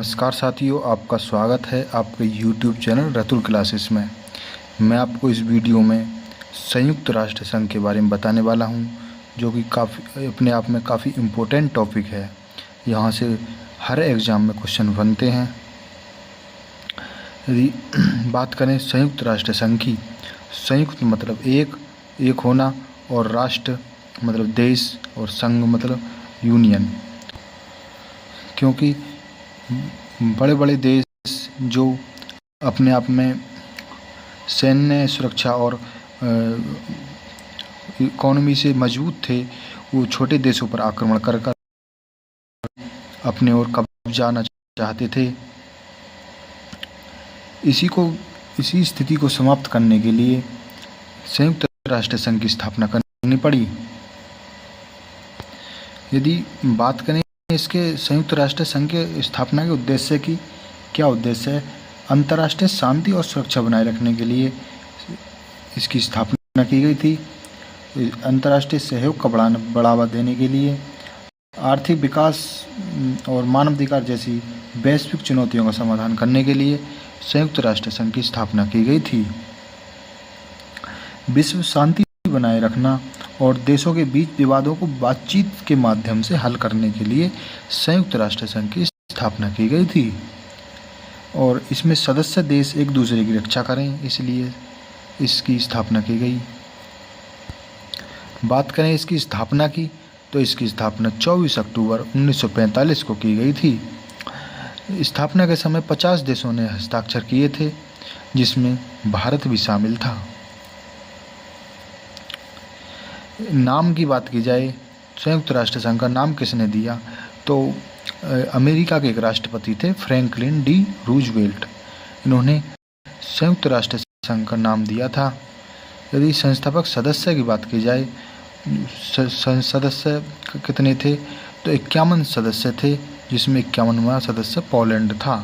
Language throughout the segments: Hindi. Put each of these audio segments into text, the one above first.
नमस्कार साथियों, आपका स्वागत है आपके YouTube चैनल रतुल क्लासेस में। मैं आपको इस वीडियो में संयुक्त राष्ट्र संघ के बारे में बताने वाला हूं, जो कि काफ़ी अपने आप में काफ़ी इम्पोर्टेंट टॉपिक है। यहां से हर एग्ज़ाम में क्वेश्चन बनते हैं। यदि बात करें संयुक्त राष्ट्र संघ की, संयुक्त मतलब एक होना, और राष्ट्र मतलब देश, और संघ मतलब यूनियन। क्योंकि बड़े बड़े देश जो अपने आप में सैन्य सुरक्षा और इकोनॉमी से मजबूत थे, वो छोटे देशों पर आक्रमण कर अपने ओर कब्जा चाहते थे। इसी स्थिति को समाप्त करने के लिए संयुक्त राष्ट्र संघ की स्थापना करनी पड़ी। यदि बात करें इसके संयुक्त राष्ट्र संघ के स्थापना के उद्देश्य की, क्या उद्देश्य है? अंतर्राष्ट्रीय शांति और सुरक्षा बनाए रखने के लिए इसकी स्थापना की गई थी। अंतर्राष्ट्रीय सहयोग का बढ़ावा देने के लिए, आर्थिक विकास और मानवाधिकार जैसी वैश्विक चुनौतियों का समाधान करने के लिए संयुक्त राष्ट्र संघ की स्थापना की गई थी। विश्व शांति बनाए रखना और देशों के बीच विवादों को बातचीत के माध्यम से हल करने के लिए संयुक्त राष्ट्र संघ की स्थापना की गई थी। और इसमें सदस्य देश एक दूसरे की रक्षा करें, इसलिए इसकी स्थापना की गई। बात करें इसकी स्थापना की, तो इसकी स्थापना 24 अक्टूबर 1945 को की गई थी। स्थापना के समय 50 देशों ने हस्ताक्षर किए थे, जिसमें भारत भी शामिल था। नाम की बात की जाए, संयुक्त राष्ट्र संघ का नाम किसने दिया? तो अमेरिका के एक राष्ट्रपति थे, फ्रैंकलिन डी रूजवेल्ट। इन्होंने संयुक्त राष्ट्र संघ का नाम दिया था। यदि संस्थापक सदस्य की बात की जाए, सदस्य कितने थे? तो 51 सदस्य थे, जिसमें 51वां सदस्य पोलैंड था।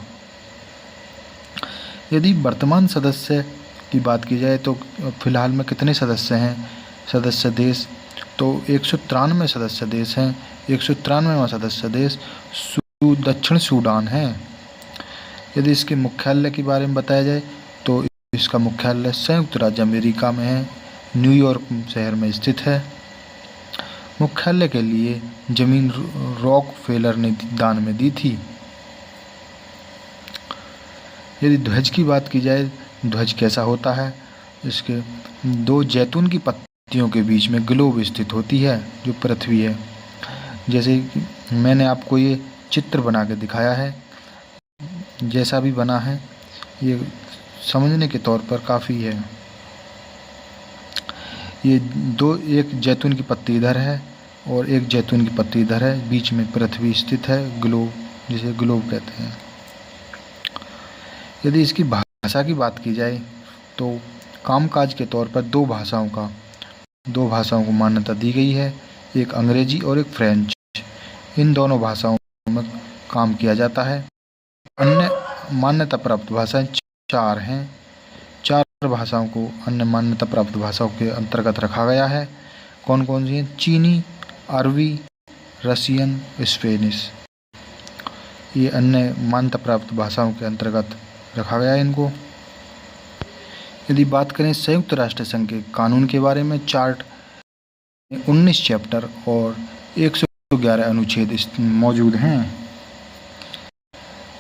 यदि वर्तमान सदस्य की बात की जाए, तो फिलहाल में कितने सदस्य हैं सदस्य देश? तो 193 सदस्य देश हैं। 193वां सदस्य देश दक्षिण सूडान है। यदि इसके मुख्यालय के बारे में बताया जाए, तो इसका मुख्यालय संयुक्त राज्य अमेरिका में है, न्यूयॉर्क शहर में स्थित है। मुख्यालय के लिए जमीन रॉकफेलर ने दान में दी थी। यदि ध्वज की बात की जाए, ध्वज कैसा होता है? इसके 2 जैतून की पत्तियों के बीच में ग्लोब स्थित होती है, जो पृथ्वी है। जैसे मैंने आपको ये चित्र बना के दिखाया है, जैसा भी बना है, ये समझने के तौर पर काफ़ी है। ये एक जैतून की पत्ती इधर है और एक जैतून की पत्ती इधर है, बीच में पृथ्वी स्थित है, ग्लोब, जिसे ग्लोब कहते हैं। यदि इसकी भाषा की बात की जाए, तो कामकाज के तौर पर 2 भाषाओं को मान्यता दी गई है, एक अंग्रेजी और एक फ्रेंच। इन दोनों भाषाओं में काम किया जाता है। अन्य मान्यता प्राप्त भाषाएं 4 हैं। 4 भाषाओं को अन्य मान्यता प्राप्त भाषाओं के अंतर्गत रखा गया है। कौन कौन सी हैं? चीनी, अरबी, रशियन, स्पेनिश। ये अन्य मान्यता प्राप्त भाषाओं के अंतर्गत रखा गया है इनको। यदि बात करें संयुक्त राष्ट्र संघ के कानून के बारे में, चार्ट 19 चैप्टर और 111 अनुच्छेद मौजूद हैं।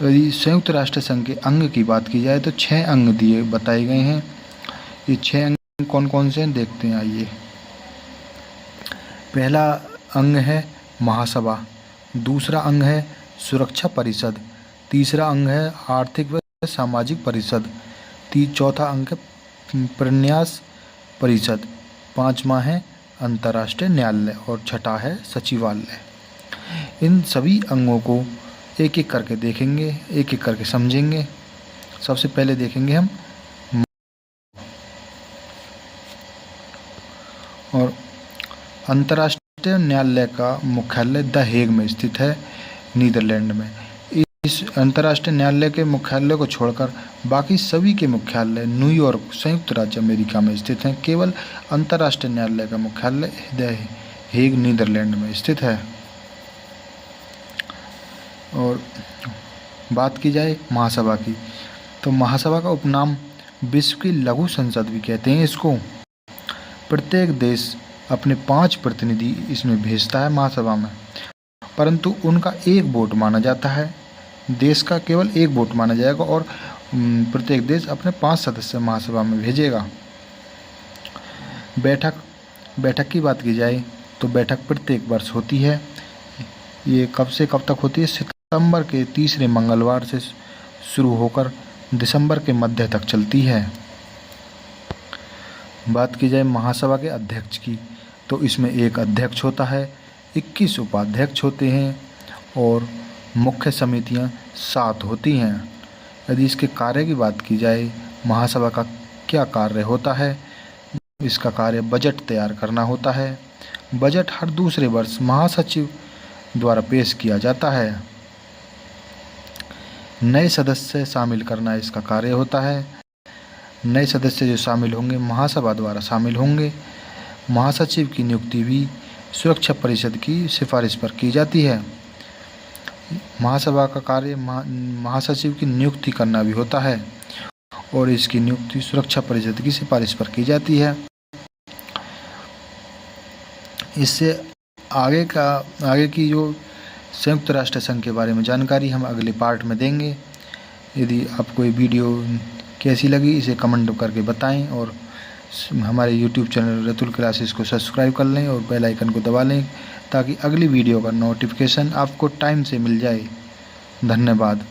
यदि संयुक्त राष्ट्र संघ के अंग की बात की जाए, तो 6 अंग बताए गए हैं। ये 6 अंग कौन कौन से हैं, देखते हैं, आइए। पहला अंग है महासभा, दूसरा अंग है सुरक्षा परिषद, तीसरा अंग है आर्थिक व सामाजिक परिषद, चौथा अंग है प्रन्यास परिषद, 5वां है अंतर्राष्ट्रीय न्यायालय और छठा है सचिवालय। इन सभी अंगों को एक एक करके देखेंगे, एक एक करके समझेंगे। सबसे पहले देखेंगे हम, और अंतर्राष्ट्रीय न्यायालय का मुख्यालय द हेग में स्थित है, नीदरलैंड में। इस अंतर्राष्ट्रीय न्यायालय के मुख्यालय को छोड़कर बाकी सभी के मुख्यालय न्यूयॉर्क, संयुक्त राज्य अमेरिका में स्थित हैं। केवल अंतर्राष्ट्रीय न्यायालय का मुख्यालय द हेग, नीदरलैंड में स्थित है। और बात की जाए महासभा की, तो महासभा का उपनाम विश्व की लघु संसद भी कहते हैं इसको। प्रत्येक देश अपने 5 प्रतिनिधि इसमें भेजता है महासभा में, परंतु उनका एक वोट माना जाता है। देश का केवल एक वोट माना जाएगा और प्रत्येक देश अपने 5 सदस्य महासभा में भेजेगा। बैठक की बात की जाए तो बैठक प्रत्येक वर्ष होती है। ये कब से कब तक होती है? सितंबर के तीसरे मंगलवार से शुरू होकर दिसंबर के मध्य तक चलती है। बात की जाए महासभा के अध्यक्ष की, तो इसमें एक अध्यक्ष होता है, 21 उपाध्यक्ष होते हैं और मुख्य समितियां 7 होती हैं। यदि इसके कार्य की बात की जाए, महासभा का क्या कार्य होता है? इसका कार्य बजट तैयार करना होता है। बजट हर दूसरे वर्ष महासचिव द्वारा पेश किया जाता है। नए सदस्य शामिल करना इसका कार्य होता है। नए सदस्य जो शामिल होंगे महासभा द्वारा शामिल होंगे। महासचिव की नियुक्ति भी सुरक्षा परिषद की सिफारिश पर की जाती है। महासभा का कार्य महासचिव की नियुक्ति करना भी होता है और इसकी नियुक्ति सुरक्षा परिषद की सिफारिश पर की जाती है। इससे आगे की जो संयुक्त राष्ट्र संघ के बारे में जानकारी हम अगले पार्ट में देंगे। यदि आपको ये वीडियो कैसी लगी इसे कमेंट करके बताएं और हमारे YouTube चैनल रतुल क्लासेस को सब्सक्राइब कर लें और बेल आइकन को दबा लें ताकि अगली वीडियो का नोटिफिकेशन आपको टाइम से मिल जाए। धन्यवाद।